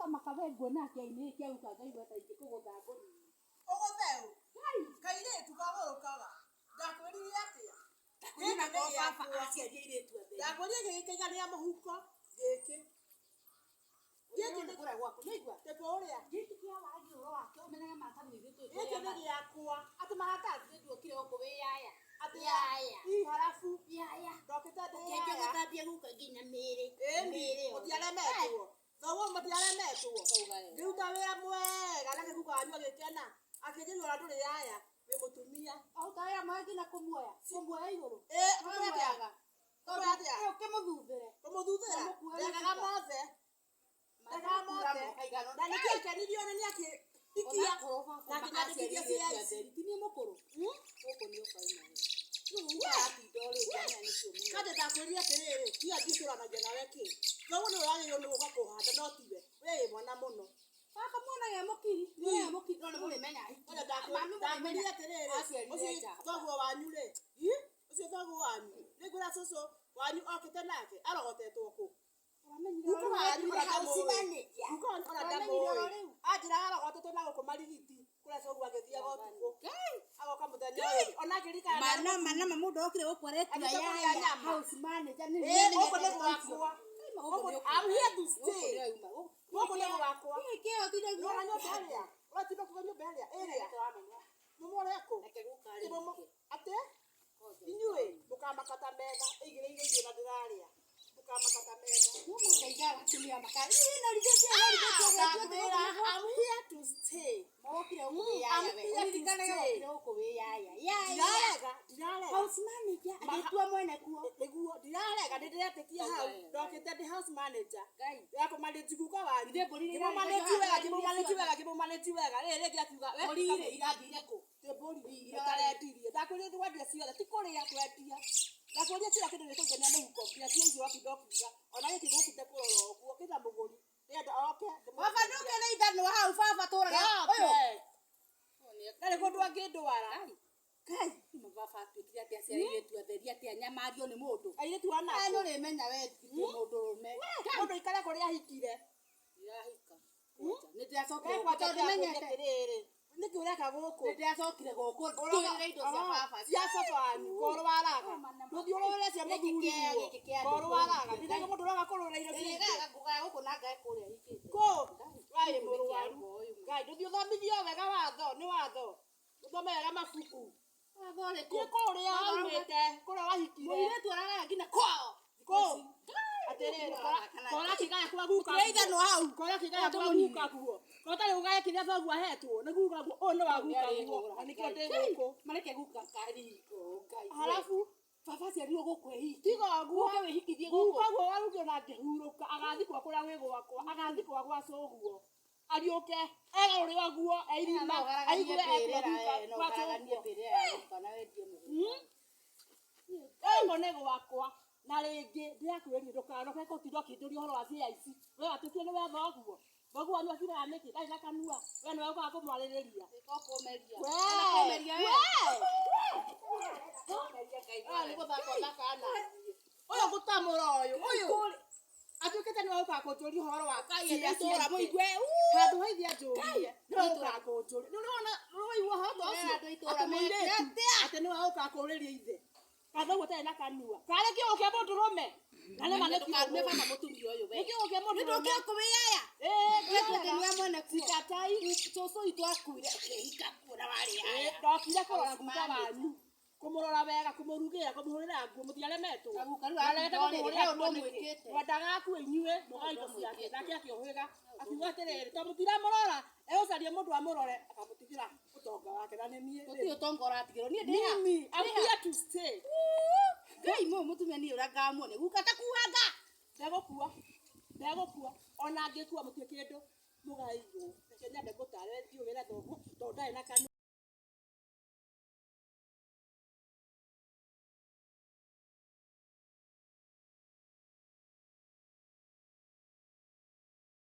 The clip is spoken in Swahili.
ota makabengo nake ini kia ukanga ibata ikikugutha ngoni Ogotheu. Kaire tukagorokaga. Ndakwĩrire atĩa? Kwina baba aciaria iretu athe. Ndakwĩrire gĩkĩigania mũhuko gĩkĩ. Gĩkĩ nĩ kũrĩa gwaku nĩ igua. Teko ũrĩa. Gĩkĩ kĩa wagi ũro wake ũmenyaga maratathi ithuĩ twĩ. Gĩkĩ nĩ gĩakwa. Atĩ maratathi nduokire gũkũ wĩ yaya. Atĩ yaya. Ii halafu yaya. ndokĩte ndĩ yaya. Kĩngĩ gũthambia guka nginya mĩĩrĩ. Mĩĩrĩ. Mũtiaremetwo. Thoguo mũtiaremetwo. Ngĩruta wĩra mwega na kĩguka wanyu agĩkena. Akĩnjĩria ũrĩa ndũrĩ yaya. Wĩ mũtumia. Aruta wĩra mwega nginya kũmuoya. Kũmuoya igũrũ. Kũmuoyaga. Kũmuoya. Ũkĩmũthuthĩre. Kũmũthuthĩra. Ndekaga mothe. Ndekaga mothe. Na nĩkĩo akenirio nĩ ikia. Na nginya ndĩkithia ciaci. Tinie mũkũrũ. Gũkũ nĩ ũkaina. Kande ndakwĩrire atĩrĩrĩ, tiga thiĩ tũranagia nawe kĩ. Thoguo nĩ ũragĩrĩirwo nĩ gũka kũhanda no tiwe. Wĩ mwana mũno. Baba mwana ye mũkiri. Nĩ mũkiri no nĩ mũrĩmenya. Kande ndakwĩrire atĩrĩrĩ, ũcio thoguo wanyu rĩ. Ũcio thoguo wanyu. Nĩngwĩra cũcũ wanyu okĩte nake arogotetwo kũ. Anjĩraga arogotetwo na gũkũ Marigiti kũrĩa cũguo agĩthiaga ũtukũ. Agoka mũthenya ũyũ. Ona ngĩririkana mana mũndũ okire gũkũ aretua yaya. House manager nĩ gũkũ nĩ gwakwa. I'm here to stay. Gũkũ nĩ gwakwa. Nĩwona nyũmba ĩrĩa? Ũratinda kuga nyũmba ĩrĩa? Mũmũrekũ? Atĩ? Inyuĩ mũkamakata metha ĩigĩrĩire irio na ndĩrarĩa. Mũkamakata metha. I'm here to stay. House manager agĩtua mwene kuo. Nĩguo ndirarega ndĩretĩkia hau. Ndokĩte ndĩ house manager. Ya kũmanĩji guka wanyu. Kĩmũmanĩji wega. Rĩrĩ rĩngĩ akiuga we mbũri irathire kũ? Mbũri ĩtarendirie. Ndakwĩrire twendia ciothe ti kũrĩa twendia. Ndakwĩrire kila kĩndũ gĩkũigania mũhuko nginya ciacio wakinda ũkiuga. Ona gĩkĩ gũkĩte kũrora ũguo kĩna mũgũri. Ndĩrenda oke. Baba ndũkĩrĩ ithanwa hau baba tũraga. Ndarĩ mũndũ angĩndwara. Kai, baba atwĩkire atĩ aciarĩire tu atheria atĩ anyamario nĩ mũndũ. Airĩtu wana. Nĩ ũrĩmenya we ti mũndũ ũrũme. Mũndũ ikare kũrĩa ahikire. Irahika. Nĩ ndĩracokire gũkũ tondũ menyete rĩrĩ. Nĩkĩ ũreka gũkũ? Nĩ ndĩracokire gũkũ. Tũgĩre indo cia baba. Cia baba wanyu. Korwo waraga. Mũthiĩ ũrũĩre cia mũthuri guo. Korwo waraga. Ndĩrega mũndũ ũroga kũrũra indo cia. Ndĩrega ngũgaya gũkũ na ngae kũrĩa hikĩte. Kũ? Warĩ mũrũaru. Ngai ndũthiĩ ũthomithio wega watho. Nĩ watho. Ũthome wega mabuku. Watho rĩkũ? Nĩ kũrĩa waumĩte. Kũrĩa wahikire. Mũirĩtu araraga nginya kwao. Kũ? Atĩrĩrĩ. Kora kĩgaya kwa guka. Gũtirĩ ithanwa hau. Kora kĩgaya kwa guka guo. Kota ũgaye kĩrĩa thoguo ahetwo. Nĩ guka guo. Ũyũ nĩ wa guka guo. Na nĩkĩo ndĩ gũkũ. Mareke guka kariko. Ngai. Halafu baba aciarirwo gũkũ ehiki. Tiga guo. Ũke wĩhikithie gũkũ. Guka guo warugio na ngĩhurũka. Agathikwo kũrĩa gwĩ gwakwa. Agathikwo gwa cũguo. Ariũke. Egarũrĩra guo. Eirima. Aigue ekũruka gwa cũguo. Ĩno nĩ gwakwa. Na rĩngĩ ndĩrakwĩrire ndũkanoke gũtinda ũkĩndũria ũhoro wa CIC. We watũtue nĩ we thoguo. Thoguo wanyu akiraga nĩkĩ? Ndarĩ na kanua. We nĩwe ũkaga kũmwarĩrĩria. Ũyũ gũtamũra ũyũ. Ũyũ atuĩkĩte nĩwe ũkaga kũnjũria ũhoro wa CIC. Handũ haithia njũrie. Nĩwe ũkaga kũnjũria. Nĩwona rũigua hoto ũcio. Atĩ mũirĩtu. Atĩ nĩwe ũkaga kũrĩria ithe. Kathoguo ũtarĩ na kanua. Karĩ kiugo kĩa mũndũrũme. Na nĩ ma nĩ kiugo baba mũtumia ũyũ we. Nĩ kiugo kĩa mũndũrũme. Ndũkĩra kũwĩyaya. Nĩ mwene sikatai. Cũcũ itũ akuire akĩhika kuona warĩ yaya. Ndokire kũrora guka wanyu. Kũmũrora wega, kũmũrugĩra, kũmũhũrĩra nguo mũtiaremetwo. Arete kũmũhũrĩra nguo nĩkĩ? Wendaga akue inyuĩ, mũgai indo ciake. Nake akĩũhĩga. Akiuga atĩrĩrĩ, to mũtiramũrora, egũcaria mũndũ amũrore, akamũtigĩra ũtonga wake na nĩ niĩ. Gũtirĩ ũtonga ũratigĩrwo. Niĩ ndĩha. I'm here to stay. Ngai mũyũ mũtumia niĩ ũrangamuone. Guka takuanga. Ndegũkua. Ona angĩkua mũtiĩ kĩndũ. Mũgai igũrũ. Reke nyambe ngũtare thiĩ wĩre thoguo, tondũ ndarĩ na kanua.